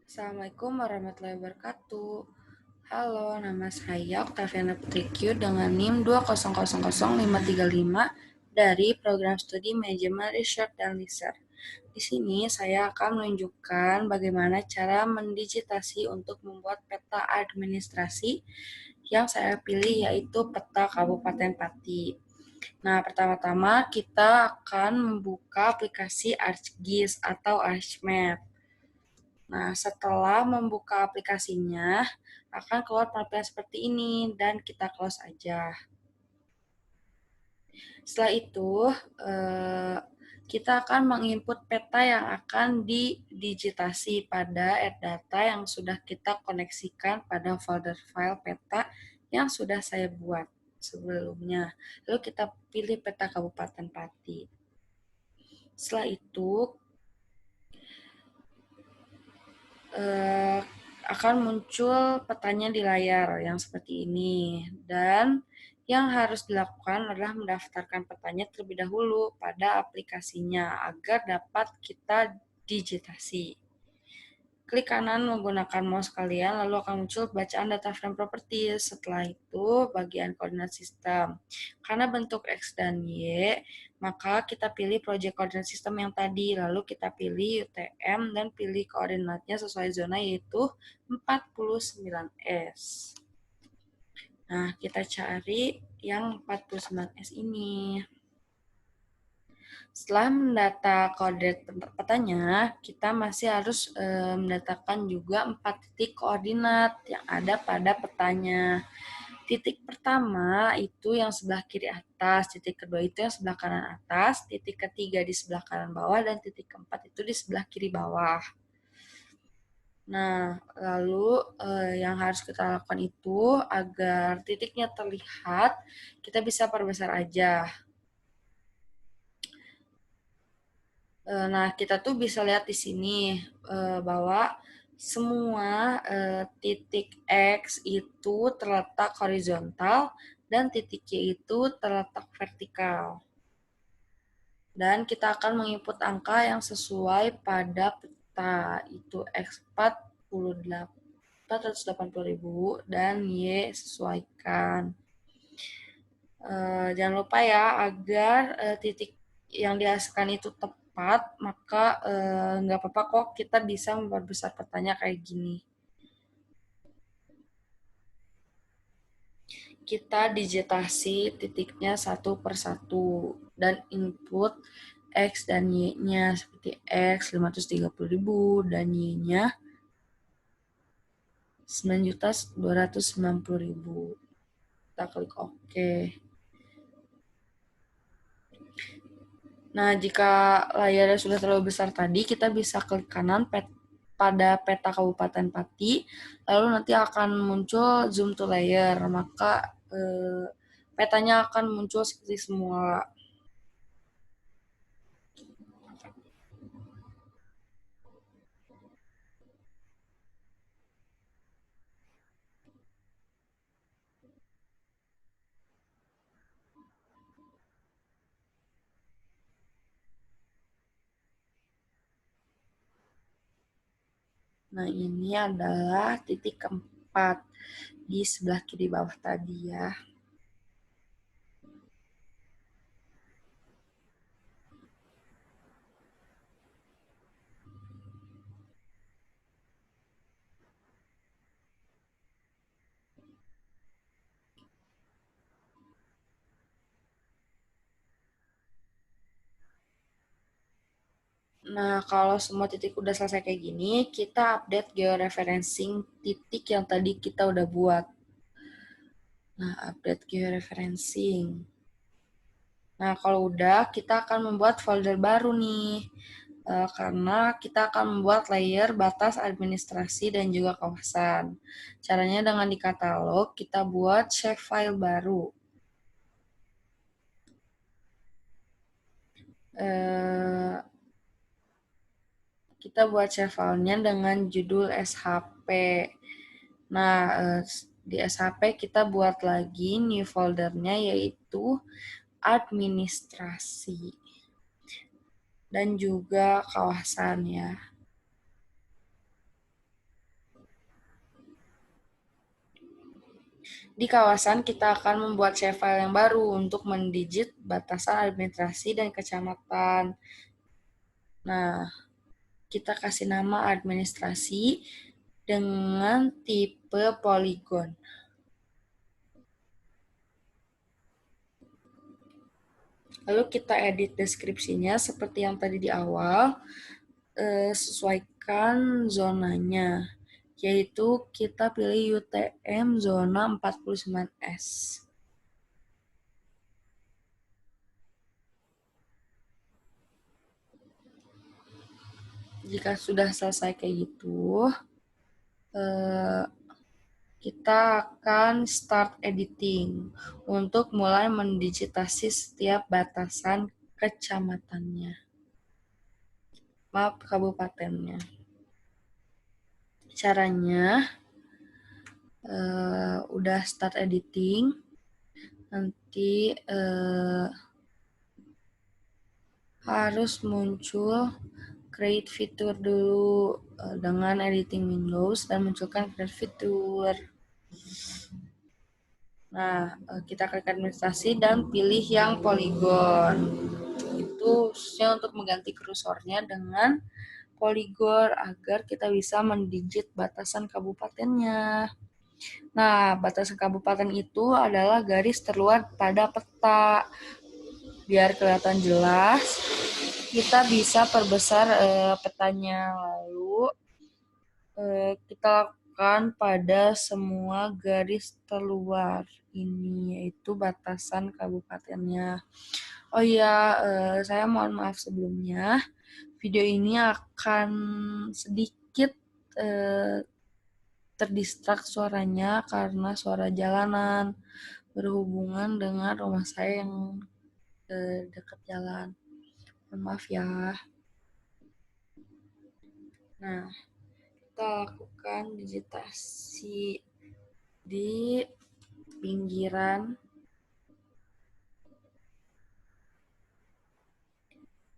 Assalamualaikum warahmatullahi wabarakatuh. Halo, nama saya Oktaviana Putrikyu dengan NIM 2000535 dari Program Studi Manajemen Research dan Research. Di sini saya akan menunjukkan bagaimana cara mendigitasi untuk membuat peta administrasi yang saya pilih yaitu peta Kabupaten Pati. Nah, pertama-tama kita akan membuka aplikasi ArcGIS atau ArcMap. Nah, setelah membuka aplikasinya, akan keluar tampilan seperti ini, dan kita close aja. Setelah itu, kita akan menginput peta yang akan didigitasi pada AirData yang sudah kita koneksikan pada folder file peta yang sudah saya buat sebelumnya. Lalu kita pilih peta Kabupaten Pati. Setelah itu, akan muncul petanya di layar yang seperti ini. Dan yang harus dilakukan adalah mendaftarkan petanya terlebih dahulu pada aplikasinya agar dapat kita digitasi. Klik kanan menggunakan mouse kalian, lalu akan muncul bacaan data frame properties. Setelah itu, bagian koordinat sistem. Karena bentuk X dan Y, maka kita pilih project koordinat sistem yang tadi, lalu kita pilih UTM dan pilih koordinatnya sesuai zona yaitu 49S. Nah, kita cari yang 49S ini. Setelah mendata koordinat petanya, kita masih harus mendatakan juga 4 titik koordinat yang ada pada petanya. Titik pertama itu yang sebelah kiri atas, titik kedua itu yang sebelah kanan atas, titik ketiga di sebelah kanan bawah, dan titik keempat itu di sebelah kiri bawah. Nah, lalu yang harus kita lakukan itu agar titiknya terlihat, kita bisa perbesar aja. Nah, kita tuh bisa lihat di sini bahwa semua titik X itu terletak horizontal dan titik Y itu terletak vertikal. Dan kita akan menginput angka yang sesuai pada peta, itu X 480.000 dan Y sesuaikan. Jangan lupa ya, agar titik yang dihasilkan itu tepat, maka nggak apa-apa kok kita bisa memperbesar petanya kayak gini. Kita digitasi titiknya satu per satu dan input X dan Y-nya seperti X 530.000 dan Y-nya 9.290.000. Kita klik OK. Nah, jika layarnya sudah terlalu besar tadi, kita bisa klik kanan pada peta Kabupaten Pati, lalu nanti akan muncul zoom to layer, maka petanya akan muncul seperti semula. Nah, ini adalah titik keempat di sebelah kiri bawah tadi ya. Nah, kalau semua titik udah selesai kayak gini, kita update georeferencing titik yang tadi kita udah buat. Nah, update georeferencing. Nah, kalau udah, kita akan membuat folder baru nih. Karena kita akan membuat layer batas administrasi dan juga kawasan. Caranya dengan di katalog, kita buat shape file baru. Kita buat shape filenya dengan judul SHP. Nah, di SHP kita buat lagi new foldernya yaitu administrasi dan juga kawasan ya. Di kawasan kita akan membuat save file yang baru untuk mendigit batasan administrasi dan kecamatan. Nah, kita kasih nama administrasi dengan tipe poligon. Lalu kita edit deskripsinya seperti yang tadi di awal, sesuaikan zonanya, yaitu kita pilih UTM zona 49S. Jika sudah selesai kayak gitu, kita akan start editing untuk mulai mendigitasi setiap batasan kecamatannya. Maaf, kabupatennya. Caranya, udah start editing, nanti harus muncul create fitur dulu dengan editing Windows dan munculkan create fitur. Nah, kita klik administrasi dan pilih yang poligon. Itu khususnya untuk mengganti kursornya dengan poligon agar kita bisa mendigit batasan kabupatennya. Nah, batasan kabupaten itu adalah garis terluar pada peta. Biar kelihatan jelas, kita bisa perbesar petanya. Lalu kita lakukan pada semua garis terluar ini, yaitu batasan kabupatennya. Oh iya, saya mohon maaf sebelumnya. Video ini akan sedikit terdistrak suaranya karena suara jalanan berhubungan dengan rumah saya yang dekat jalan. Mohon maaf ya. Nah, kita lakukan digitasi di pinggiran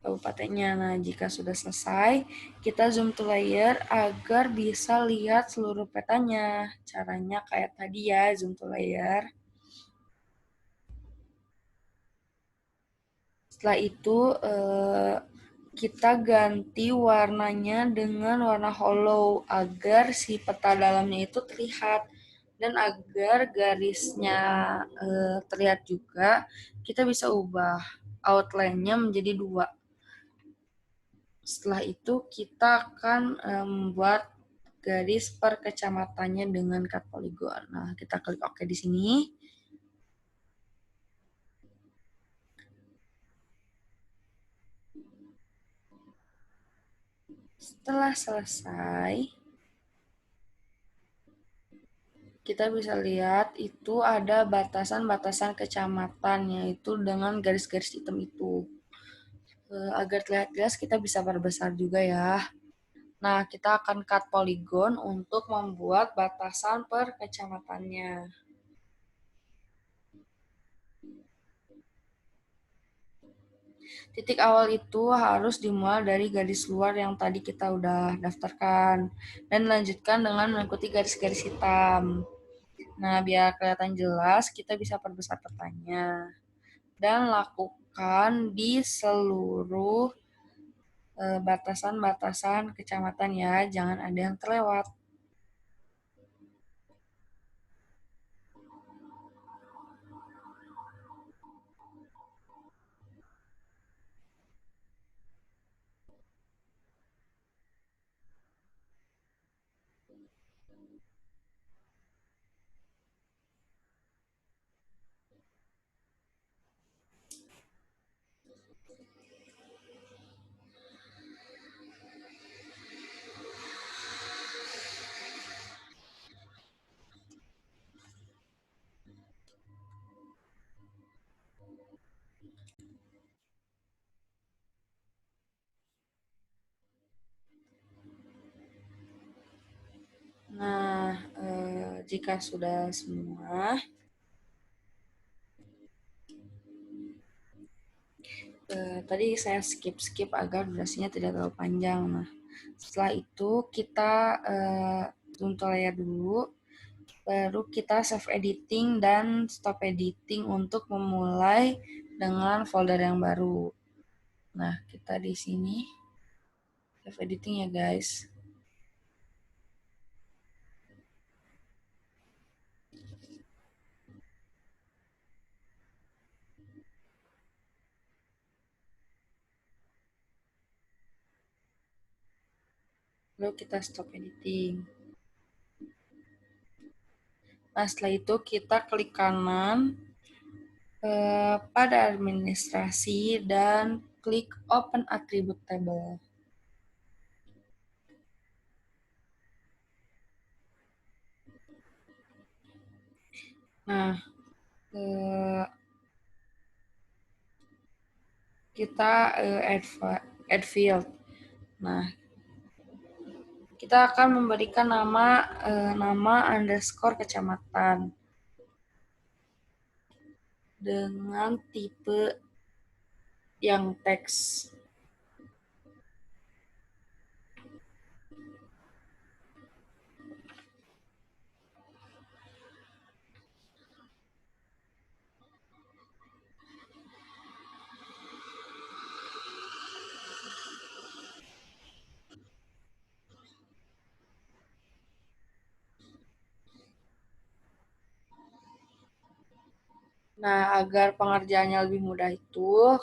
kabupatennya. Nah, jika sudah selesai, kita zoom to layer agar bisa lihat seluruh petanya. Caranya kayak tadi ya, zoom to layer. Setelah itu, kita ganti warnanya dengan warna hollow agar si peta dalamnya itu terlihat. Dan agar garisnya terlihat juga, kita bisa ubah outline-nya menjadi 2. Setelah itu kita akan membuat garis per kecamatannya dengan cut polygon. Nah, kita klik OK di sini. Setelah selesai, kita bisa lihat itu ada batasan-batasan kecamatan, yaitu dengan garis-garis hitam itu. Agar terlihat jelas, kita bisa perbesar juga ya. Nah, kita akan cut polygon untuk membuat batasan per kecamatannya. Titik awal itu harus dimulai dari garis luar yang tadi kita udah daftarkan. Dan lanjutkan dengan mengikuti garis-garis hitam. Nah, biar kelihatan jelas, kita bisa perbesar petanya. Dan lakukan di seluruh batasan-batasan kecamatan ya, jangan ada yang terlewat. Nah, jika sudah semua, tadi saya skip agar durasinya tidak terlalu panjang. Nah, setelah itu kita zoom to layer dulu Baru kita save editing dan stop editing untuk memulai dengan folder yang baru. Nah, kita di sini save editing ya guys. Lalu kita stop editing. Nah, setelah itu kita klik kanan pada administrasi dan klik open attribute table. Nah, kita add field. Nah, kita akan memberikan nama underscore kecamatan dengan tipe yang teks. Nah, agar pengerjaannya lebih mudah itu,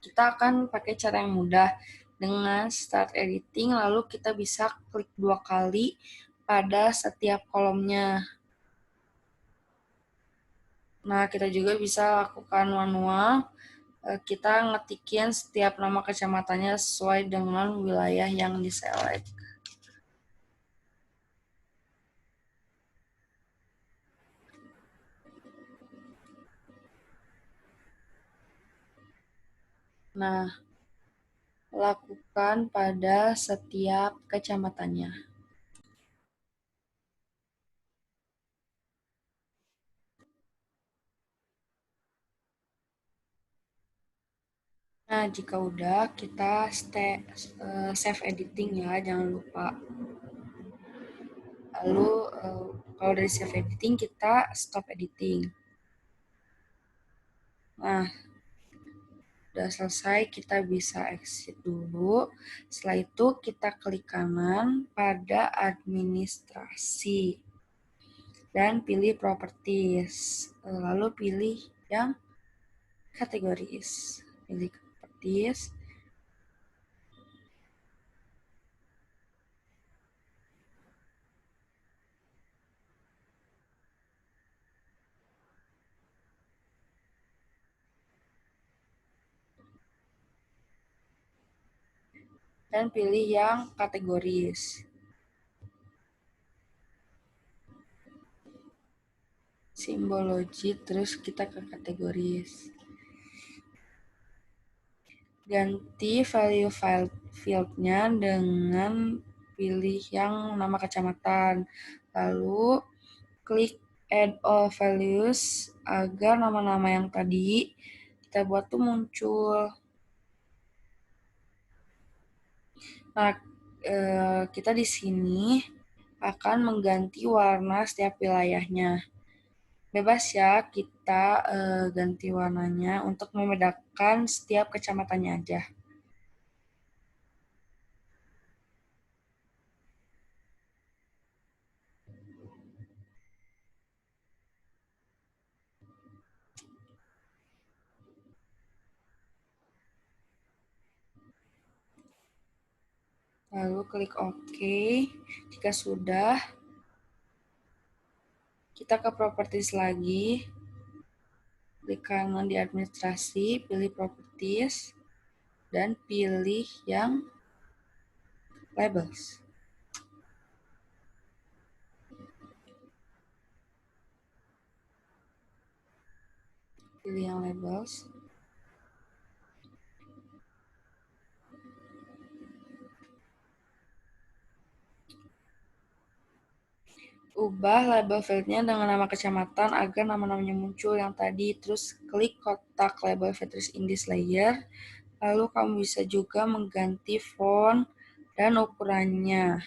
kita akan pakai cara yang mudah dengan start editing, lalu kita bisa klik 2 kali pada setiap kolomnya. Nah, kita juga bisa lakukan manual, kita ngetikin setiap nama kecamatannya sesuai dengan wilayah yang diselect. Nah, lakukan pada setiap kecamatannya. Nah, jika udah, kita save editing ya, jangan lupa. Lalu, kalau dari save editing, kita stop editing. Nah, udah selesai, kita bisa exit dulu. Setelah itu, kita klik kanan pada administrasi. Dan pilih properties. Lalu pilih yang kategoris. Pilih properties. Dan pilih yang kategoris. Simbologi, terus kita ke kategoris. Ganti value fieldnya dengan pilih yang nama kecamatan. Lalu klik add all values agar nama-nama yang tadi kita buat tuh muncul. Nah, kita di sini akan mengganti warna setiap wilayahnya. Bebas ya, kita ganti warnanya untuk membedakan setiap kecamatannya aja. Lalu klik OK. Jika sudah, kita ke properties lagi. Klik kanan di administrasi, pilih properties, dan pilih yang labels. Pilih yang labels. Ubah label fieldnya dengan nama kecamatan agar nama-namanya muncul yang tadi. Terus klik kotak label features in this layer. Lalu kamu bisa juga mengganti font dan ukurannya.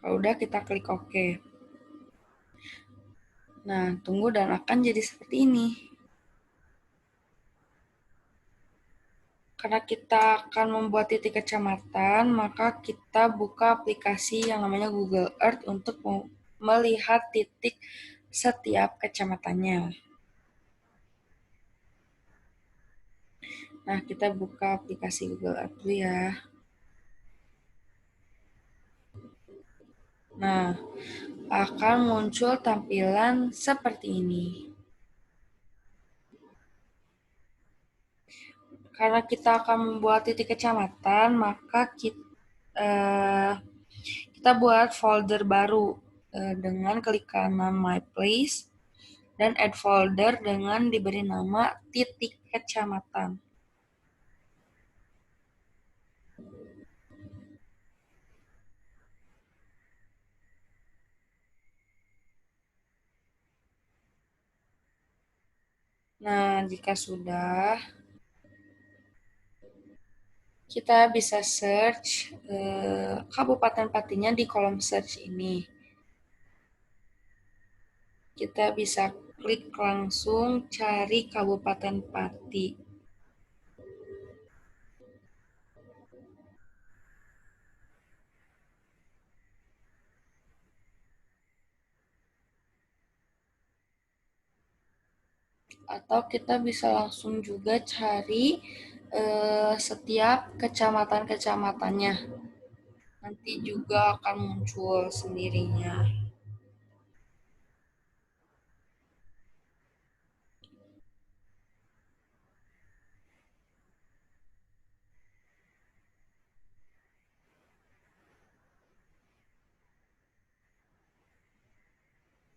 Kalau udah kita klik OK. Nah, tunggu dan akan jadi seperti ini. Karena kita akan membuat titik kecamatan, maka kita buka aplikasi yang namanya Google Earth untuk melihat titik setiap kecamatannya. Nah, kita buka aplikasi Google Earth dulu ya. Nah, akan muncul tampilan seperti ini. Karena kita akan membuat titik kecamatan, maka kita buat folder baru dengan klik kanan My Place dan add folder dengan diberi nama titik kecamatan. Nah, jika sudah, kita bisa search Kabupaten Patinya di kolom search ini. Kita bisa klik langsung cari Kabupaten Pati. Atau kita bisa langsung juga cari setiap kecamatan-kecamatannya. Nanti juga akan muncul sendirinya.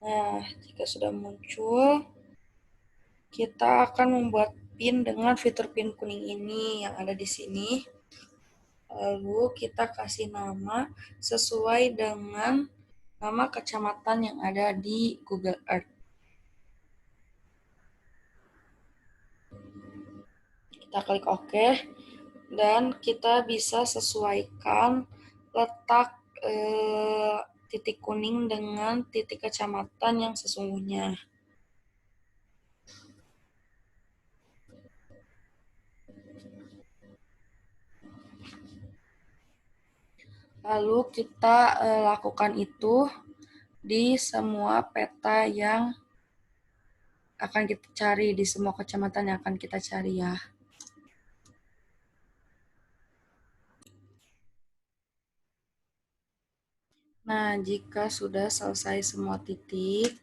Nah, jika sudah muncul, kita akan membuat pin dengan fitur pin kuning ini yang ada di sini. Lalu kita kasih nama sesuai dengan nama kecamatan yang ada di Google Earth. Kita klik OK dan kita bisa sesuaikan letak titik kuning dengan titik kecamatan yang sesungguhnya. Lalu kita lakukan itu di semua peta yang akan kita cari, di semua kecamatan yang akan kita cari ya. Nah, jika sudah selesai semua titik,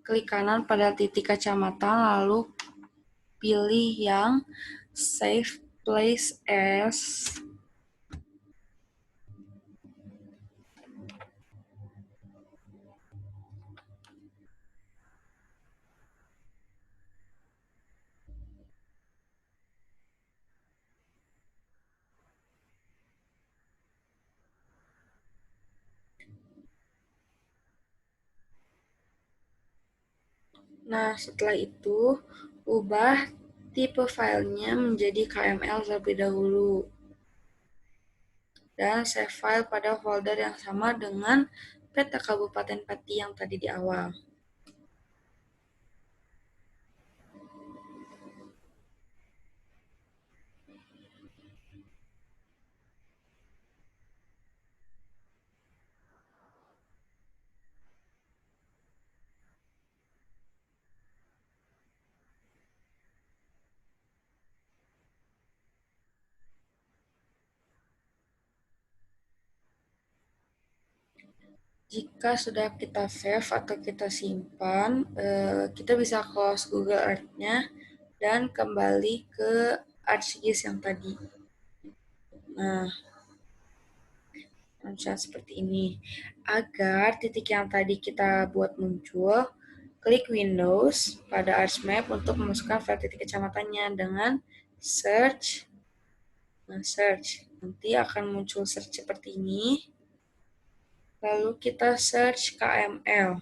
klik kanan pada titik kecamatan, lalu pilih yang Save Place As. Nah, setelah itu, ubah tipe filenya menjadi KML terlebih dahulu. Dan save file pada folder yang sama dengan peta Kabupaten Pati yang tadi di awal. Jika sudah kita save atau kita simpan, kita bisa close Google Earth-nya dan kembali ke ArcGIS yang tadi. Nah, langsung seperti ini. Agar titik yang tadi kita buat muncul, klik Windows pada ArcMap untuk memasukkan file titik kecamatannya dengan search. Nah, search. Nanti akan muncul search seperti ini. Lalu kita search KML.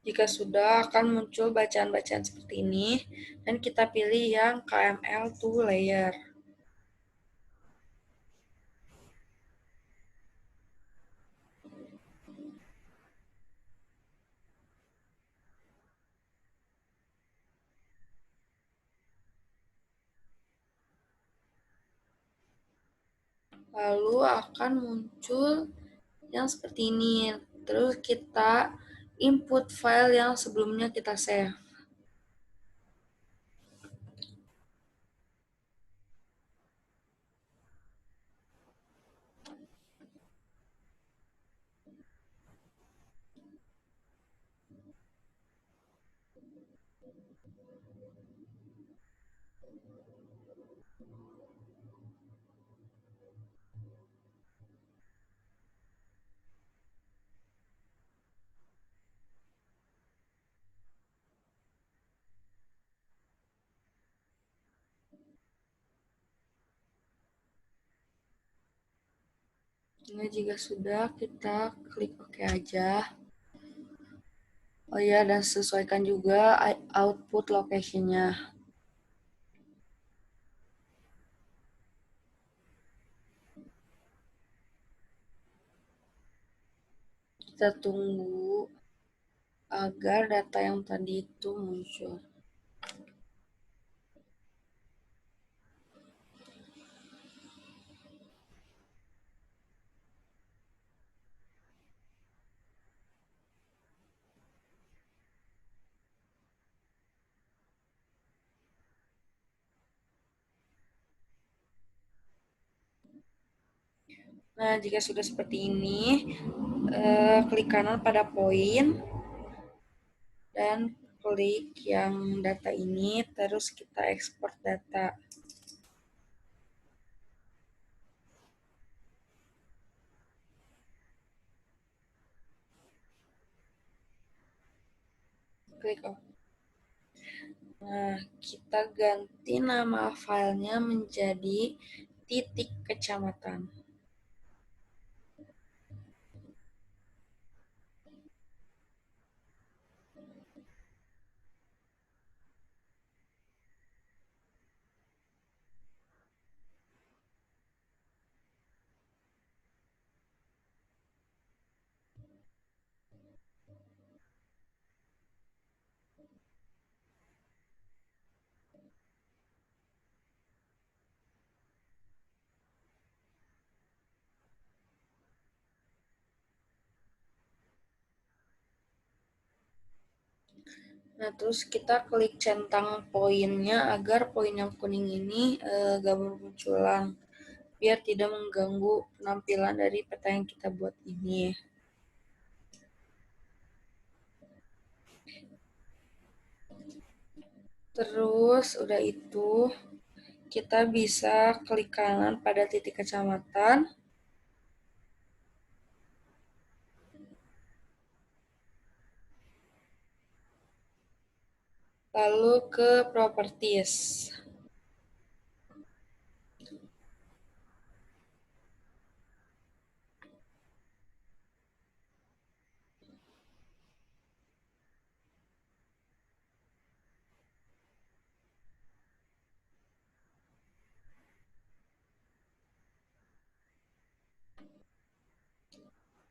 Jika sudah akan muncul bacaan-bacaan seperti ini, dan kita pilih yang KML to layer. Lalu akan muncul yang seperti ini. Terus kita input file yang sebelumnya kita save. Nah, jika sudah, kita klik OK aja. Oh ya, dan sesuaikan juga output location-nya. Kita tunggu agar data yang tadi itu muncul. Nah, jika sudah seperti ini, klik kanan pada poin dan klik yang data ini, terus kita ekspor data. Klik OK. Nah, kita ganti nama filenya menjadi titik kecamatan. Nah, terus kita klik centang poinnya agar poin yang kuning ini gak bermunculan, biar tidak mengganggu penampilan dari peta yang kita buat ini. Terus udah itu, kita bisa klik kanan pada titik kecamatan, lalu ke properties.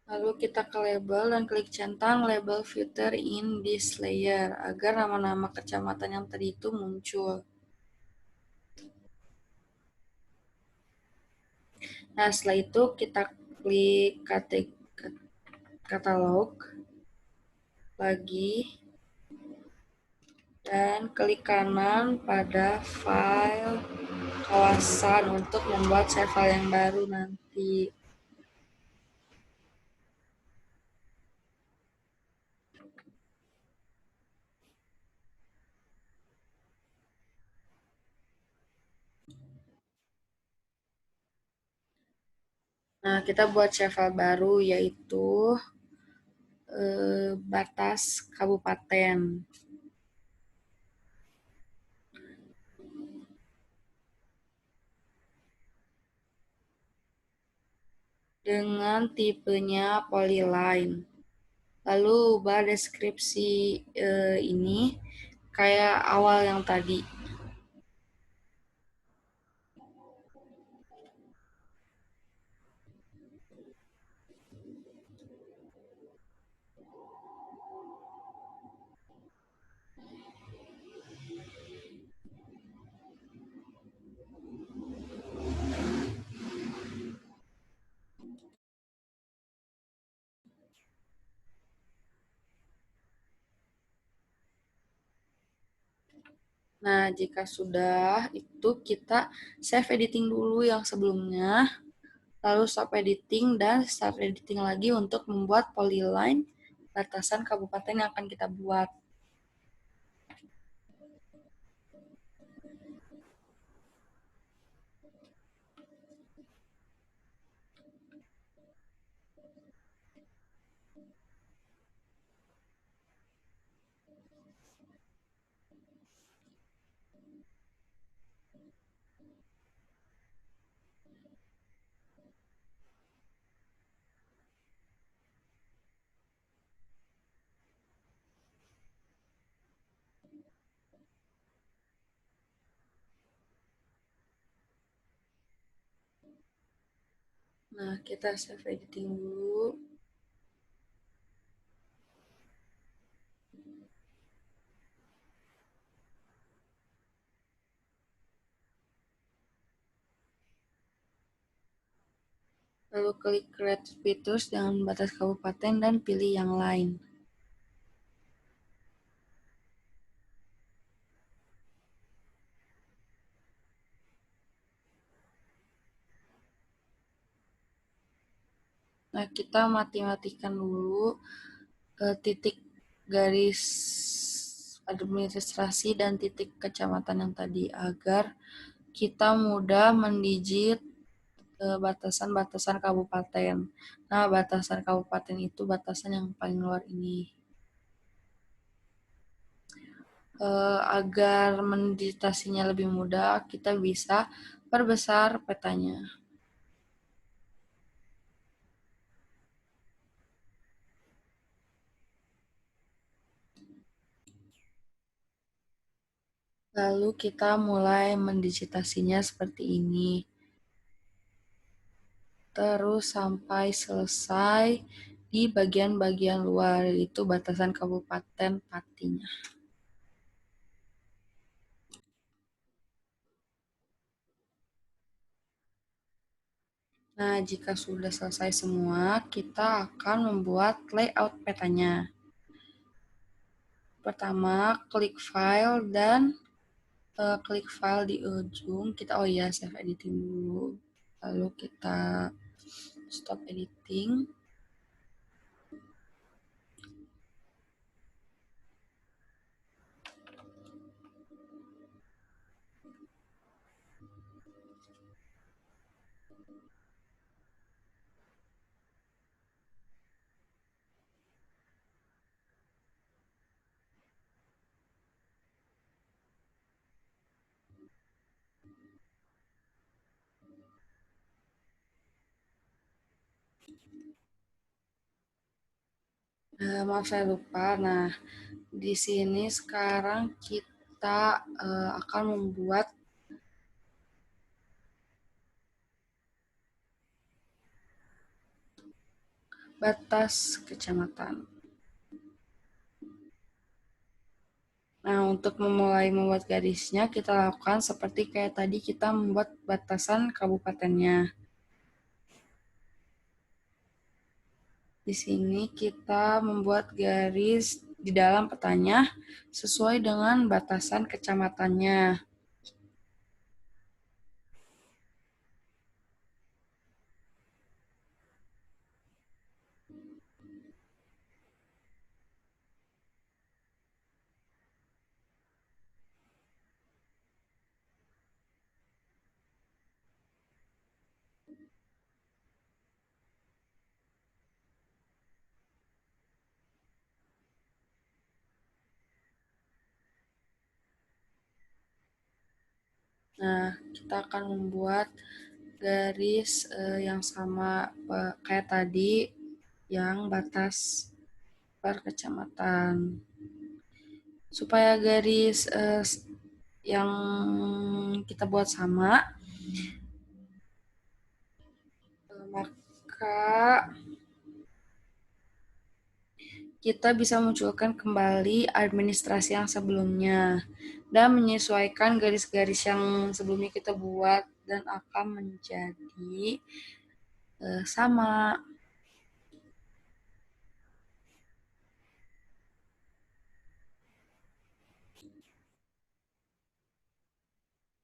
Lalu kita ke label dan klik centang label filter in this layer agar nama-nama kecamatan yang tadi itu muncul. Nah, setelah itu kita klik katalog lagi dan klik kanan pada file kawasan untuk membuat save file yang baru nanti. Nah, kita buat save file baru yaitu batas kabupaten dengan tipenya polyline. Lalu ubah deskripsi ini kayak awal yang tadi. Nah, jika sudah, itu kita save editing dulu yang sebelumnya, lalu stop editing dan start editing lagi untuk membuat polyline batasan kabupaten yang akan kita buat. Nah, kita save editing dulu. Lalu klik Create Features dengan batas kabupaten dan pilih yang lain. Nah, kita mati-matikan dulu titik garis administrasi dan titik kecamatan yang tadi agar kita mudah mendigit batasan-batasan kabupaten. Nah, batasan kabupaten itu batasan yang paling luar ini. Agar mendigitasinya lebih mudah, kita bisa perbesar petanya. Lalu kita mulai mendigitasinya seperti ini. Terus sampai selesai di bagian-bagian luar, yaitu batasan Kabupaten Patinya. Nah, jika sudah selesai semua, kita akan membuat layout petanya. Pertama, klik file dan klik file di ujung. Kita, oh ya, save editing dulu. Lalu kita stop editing. Maaf saya lupa. Nah, di sini sekarang kita akan membuat batas kecamatan. Nah, untuk memulai membuat garisnya, kita lakukan seperti kayak tadi kita membuat batasan kabupatennya. Di sini kita membuat garis di dalam petanya sesuai dengan batasan kecamatannya. Nah, kita akan membuat garis yang sama kayak tadi, yang batas per kecamatan. Supaya garis yang kita buat sama, maka kita bisa munculkan kembali administrasi yang sebelumnya dan menyesuaikan garis-garis yang sebelumnya kita buat dan akan menjadi sama.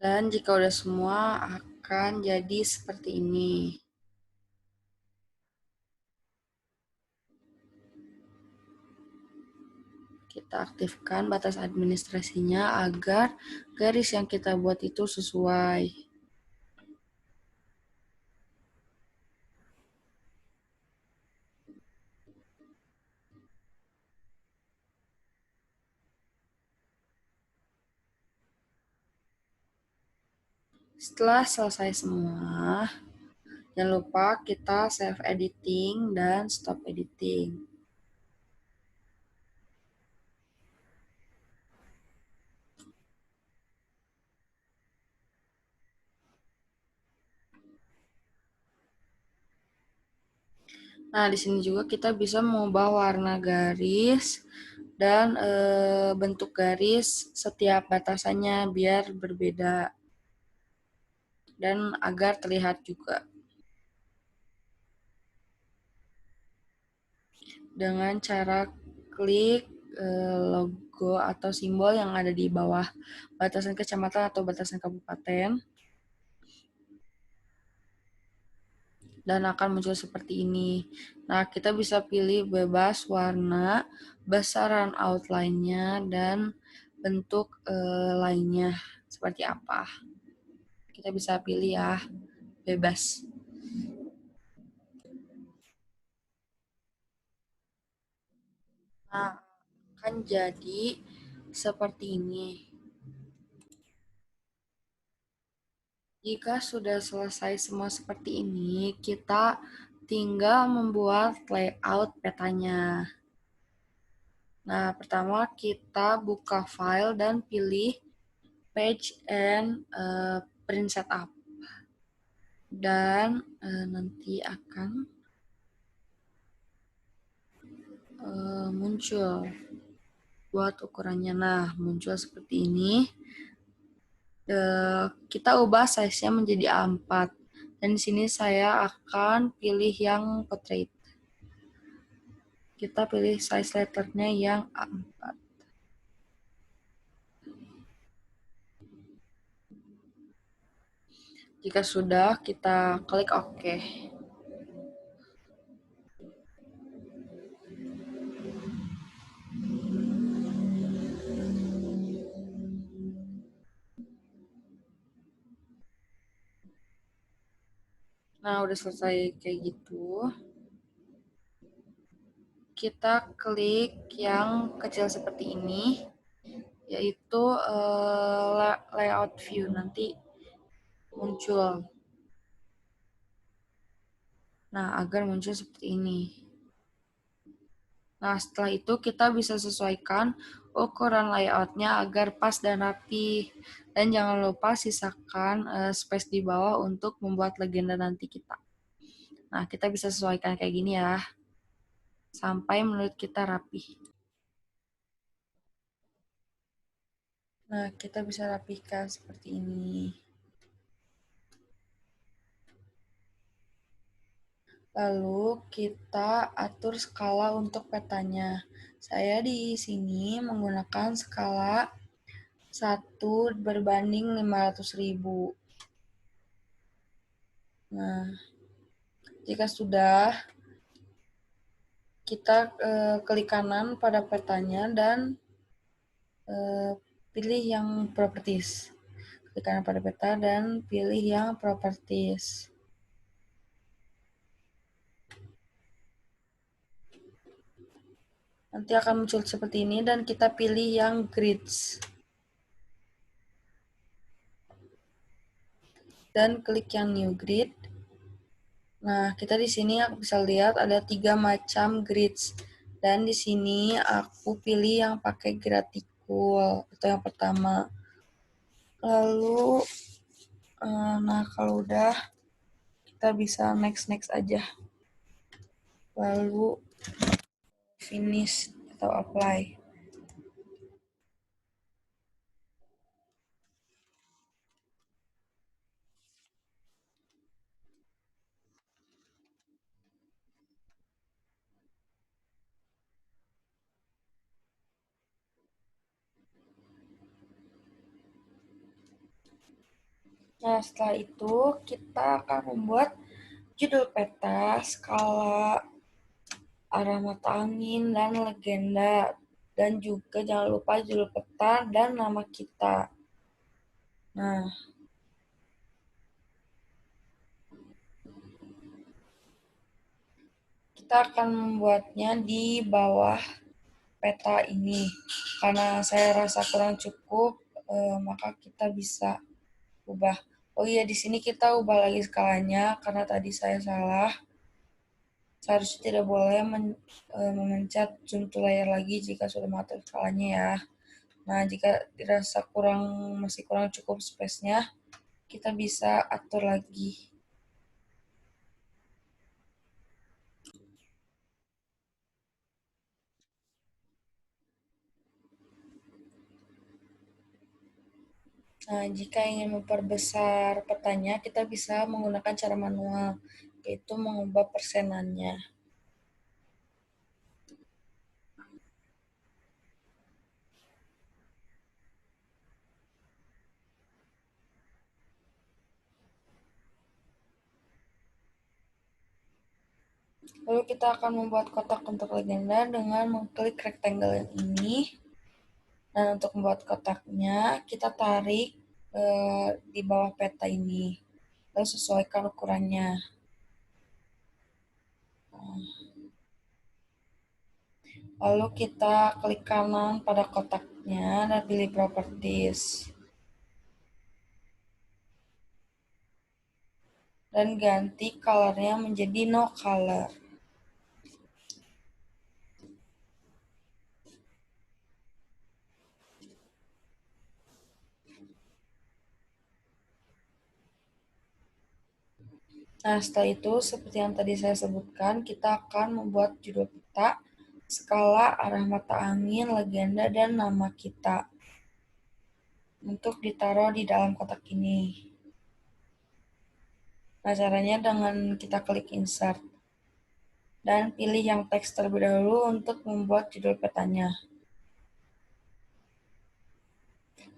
Dan jika udah semua akan jadi seperti ini. Kita aktifkan batas administrasinya agar garis yang kita buat itu sesuai. Setelah selesai semua, jangan lupa kita save editing dan stop editing. Nah, di sini juga kita bisa mengubah warna garis dan bentuk garis setiap batasannya biar berbeda dan agar terlihat juga. Dengan cara klik logo atau simbol yang ada di bawah batasan kecamatan atau batasan kabupaten dan akan muncul seperti ini. Nah, kita bisa pilih bebas warna, besaran outline-nya, dan bentuk lainnya seperti apa. Kita bisa pilih ya, bebas. Nah, akan jadi seperti ini. Jika sudah selesai semua seperti ini, kita tinggal membuat layout petanya. Nah, pertama kita buka file dan pilih Page and Print Setup. Dan nanti akan muncul buat ukurannya. Nah, muncul seperti ini. Kita ubah size-nya menjadi A4. Dan di sini saya akan pilih yang portrait. Kita pilih size letternya yang A4. Jika sudah, kita klik OK. Nah, udah selesai kayak gitu. Kita klik yang kecil seperti ini, yaitu layout view. Nanti muncul. Nah, agar muncul seperti ini. Nah, setelah itu kita bisa sesuaikan ukuran layoutnya agar pas dan rapi. Dan jangan lupa sisakan space di bawah untuk membuat legenda nanti kita. Nah, kita bisa sesuaikan kayak gini ya. Sampai menurut kita rapi. Nah, kita bisa rapikan seperti ini. Lalu kita atur skala untuk petanya. Saya di sini menggunakan skala 1:500.000. Nah, jika sudah, kita klik kanan pada petanya dan pilih yang properties. Klik kanan pada peta dan pilih yang properties. Nanti akan muncul seperti ini dan kita pilih yang grids. Dan klik yang new grid. Nah, kita di sini bisa lihat ada 3 macam grids. Dan di sini aku pilih yang pakai gratikul, itu yang pertama. Lalu, nah kalau udah, kita bisa next-next aja. Lalu finish atau apply. Nah, setelah itu kita akan membuat judul peta, skala, arah mata angin, dan legenda. Dan juga jangan lupa judul peta dan nama kita. Nah, kita akan membuatnya di bawah peta ini. Karena saya rasa kurang cukup, maka kita bisa ubah. Oh iya, di sini kita ubah lagi skalanya karena tadi saya salah. Seharusnya tidak boleh memencet zoom to layer lagi jika sudah mengatur skalanya ya. Nah, jika dirasa masih kurang cukup space-nya, kita bisa atur lagi. Nah, jika ingin memperbesar petanya, kita bisa menggunakan cara manual, yaitu mengubah persenannya. Lalu kita akan membuat kotak untuk legenda dengan mengklik rectangle yang ini. Dan untuk membuat kotaknya, kita tarik di bawah peta ini. Lalu sesuaikan ukurannya. Lalu kita klik kanan pada kotaknya dan pilih properties. Dan ganti colornya menjadi no color. Nah, setelah itu, seperti yang tadi saya sebutkan, kita akan membuat judul peta, skala, arah mata angin, legenda, dan nama kita untuk ditaruh di dalam kotak ini. Nah, caranya dengan kita klik insert dan pilih yang teks terlebih dahulu untuk membuat judul petanya.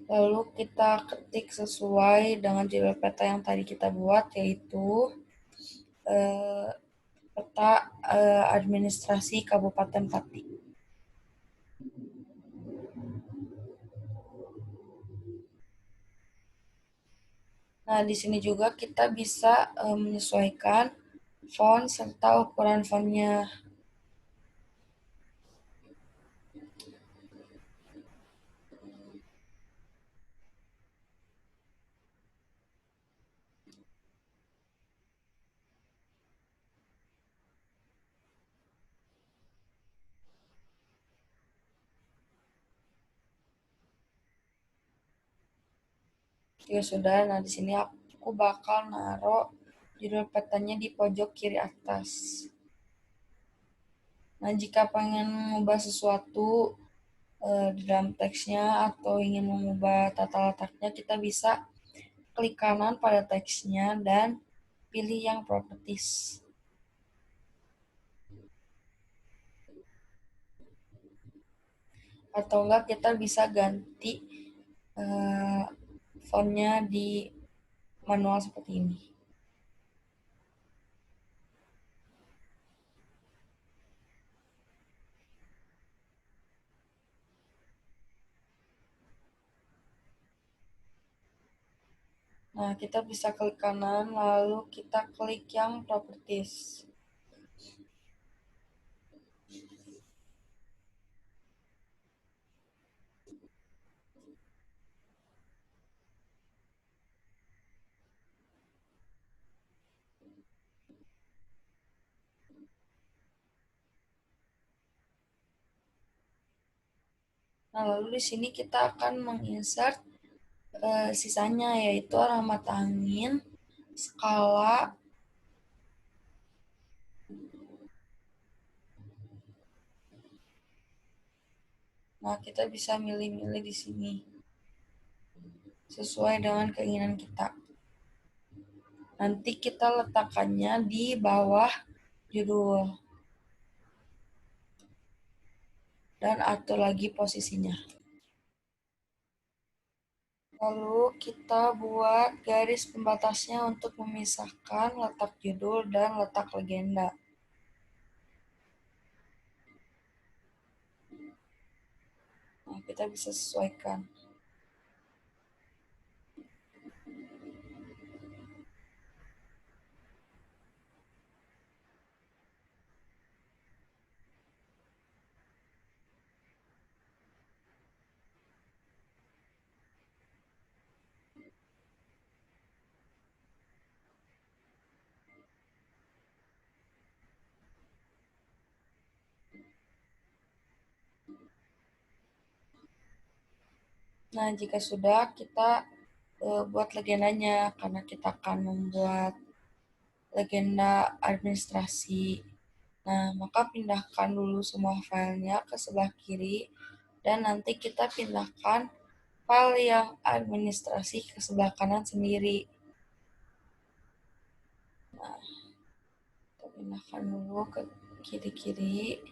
Lalu kita ketik sesuai dengan judul peta yang tadi kita buat, yaitu peta administrasi Kabupaten Pati. Nah, di sini juga kita bisa menyesuaikan font serta ukuran fontnya. Ya sudah, nah di sini aku bakal naruh judul petanya di pojok kiri atas. Nah, jika pengen mengubah sesuatu di dalam teksnya atau ingin mengubah tata letaknya, kita bisa klik kanan pada teksnya dan pilih yang properties. Atau enggak kita bisa ganti uh, fontnya di manual seperti ini. Nah, kita bisa klik kanan, lalu kita klik yang properties. Nah, lalu di sini kita akan menginsert sisanya, yaitu alamat angin, skala. Nah, kita bisa milih-milih di sini sesuai dengan keinginan kita. Nanti kita letakkannya di bawah judul dan atur lagi posisinya. Lalu kita buat garis pembatasnya untuk memisahkan letak judul dan letak legenda. Nah, kita bisa sesuaikan. Nah, jika sudah, kita buat legendanya karena kita akan membuat legenda administrasi. Nah, maka pindahkan dulu semua filenya ke sebelah kiri dan nanti kita pindahkan file yang administrasi ke sebelah kanan sendiri. Nah, kita pindahkan dulu ke kiri-kiri.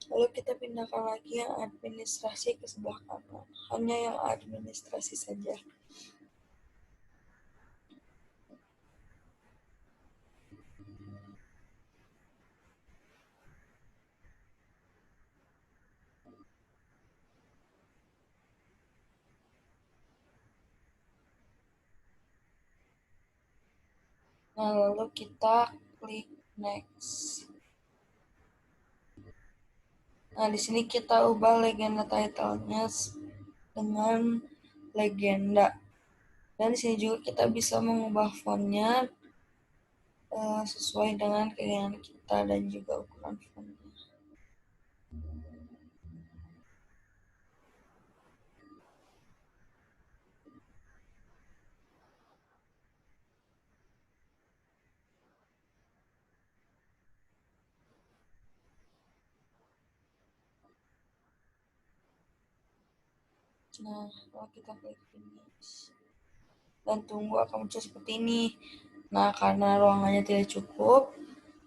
Lalu kita pindahkan lagi yang administrasi ke sebelah kanan. Hanya yang administrasi saja. Nah, lalu kita klik next. Nah, di sini kita ubah legenda title-nya dengan legenda. Dan di sini juga kita bisa mengubah fontnya sesuai dengan keinginan kita dan juga ukuran fontnya. Nah, kalau kita klik finish dan tunggu akan muncul seperti ini. Nah, karena ruangannya tidak cukup,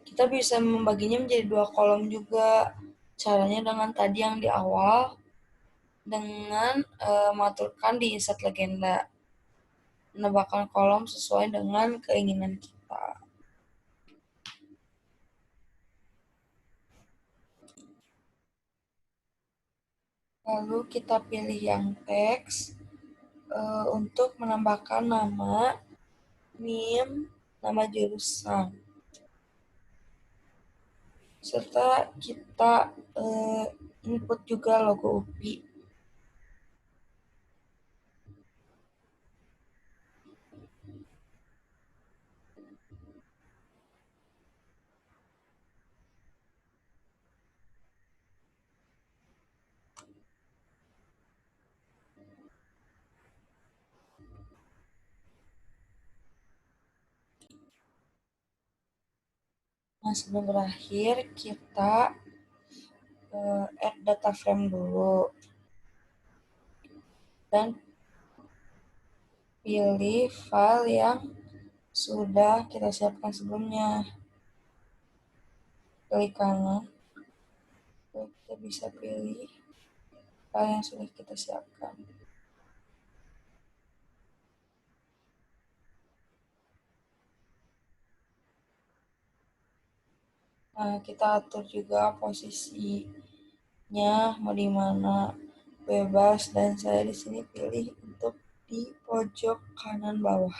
kita bisa membaginya menjadi 2 kolom juga. Caranya dengan tadi yang di awal, dengan mengaturkan di insert legenda. Menambahkan kolom sesuai dengan keinginan kita. Lalu kita pilih yang teks untuk menambahkan nama, NIM, nama jurusan. Serta kita input juga logo UPI. Nah, sebelum berakhir, kita add data frame dulu. Dan pilih file yang sudah kita siapkan sebelumnya. Klik kanan, kita bisa pilih file yang sudah kita siapkan. Nah, kita atur juga posisinya mau di mana, bebas, dan saya di sini pilih untuk di pojok kanan bawah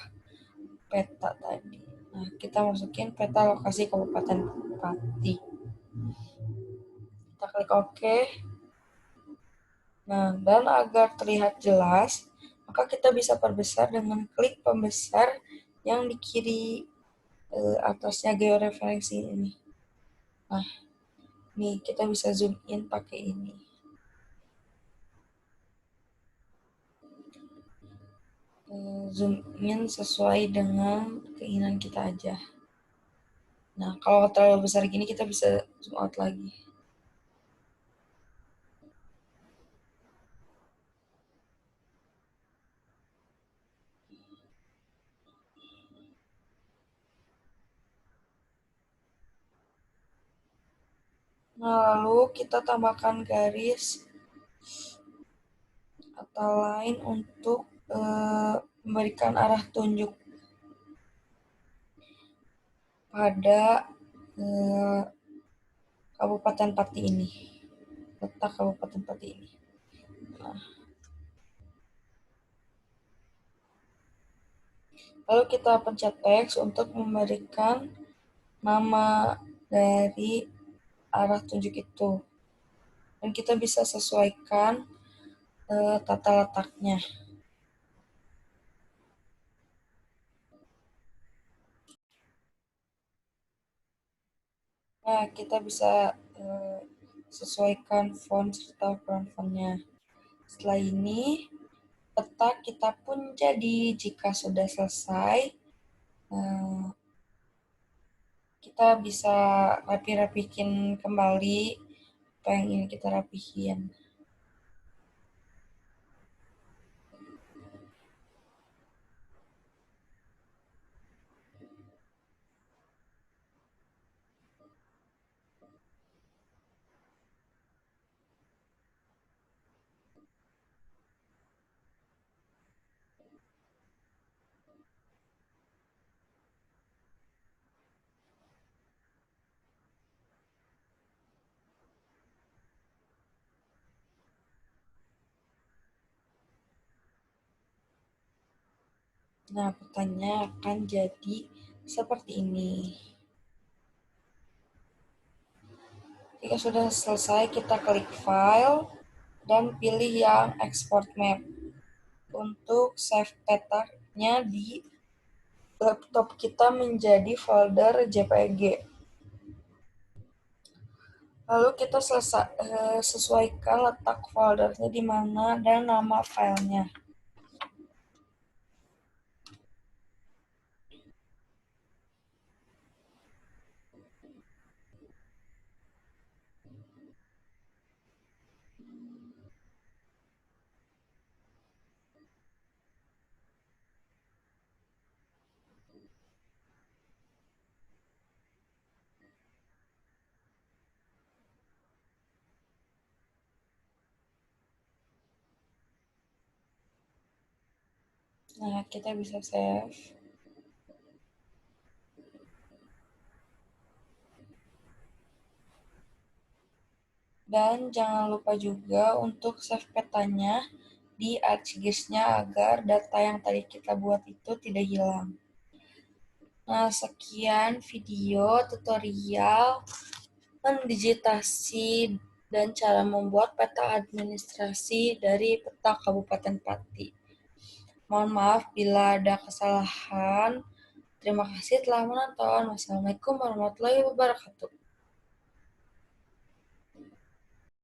peta tadi. Nah, kita masukin peta lokasi Kabupaten Pati. Kita klik OK. Nah, dan agar terlihat jelas, maka kita bisa perbesar dengan klik pembesar yang di kiri atasnya georeferensi ini. Nah, nih kita bisa zoom in pakai ini. Zoom in sesuai dengan keinginan kita aja. Nah, kalau terlalu besar gini kita bisa zoom out lagi. Nah, lalu kita tambahkan garis atau line untuk memberikan arah tunjuk pada eh, Kabupaten Pati ini, letak Kabupaten Pati ini. Nah, lalu kita pencet X untuk memberikan nama dari arah tunjuk itu. Dan kita bisa sesuaikan tata letaknya. Nah, kita bisa sesuaikan font serta ukuran fontnya. Setelah ini, peta kita pun jadi. Jika sudah selesai, kita bisa rapi-rapikin kembali apa yang ingin kita rapihin. Nah, petanya akan jadi seperti ini. Jika sudah selesai, kita klik File dan pilih yang Export Map. Untuk save petanya di laptop kita menjadi folder JPG. Lalu kita sesuaikan letak foldernya di mana dan nama filenya. Nah, kita bisa save. Dan jangan lupa juga untuk save petanya di ArcGIS-nya agar data yang tadi kita buat itu tidak hilang. Nah, sekian video tutorial mendigitasi dan cara membuat peta administrasi dari peta Kabupaten Pati. Mohon maaf bila ada kesalahan. Terima kasih telah menonton. Wassalamualaikum warahmatullahi wabarakatuh.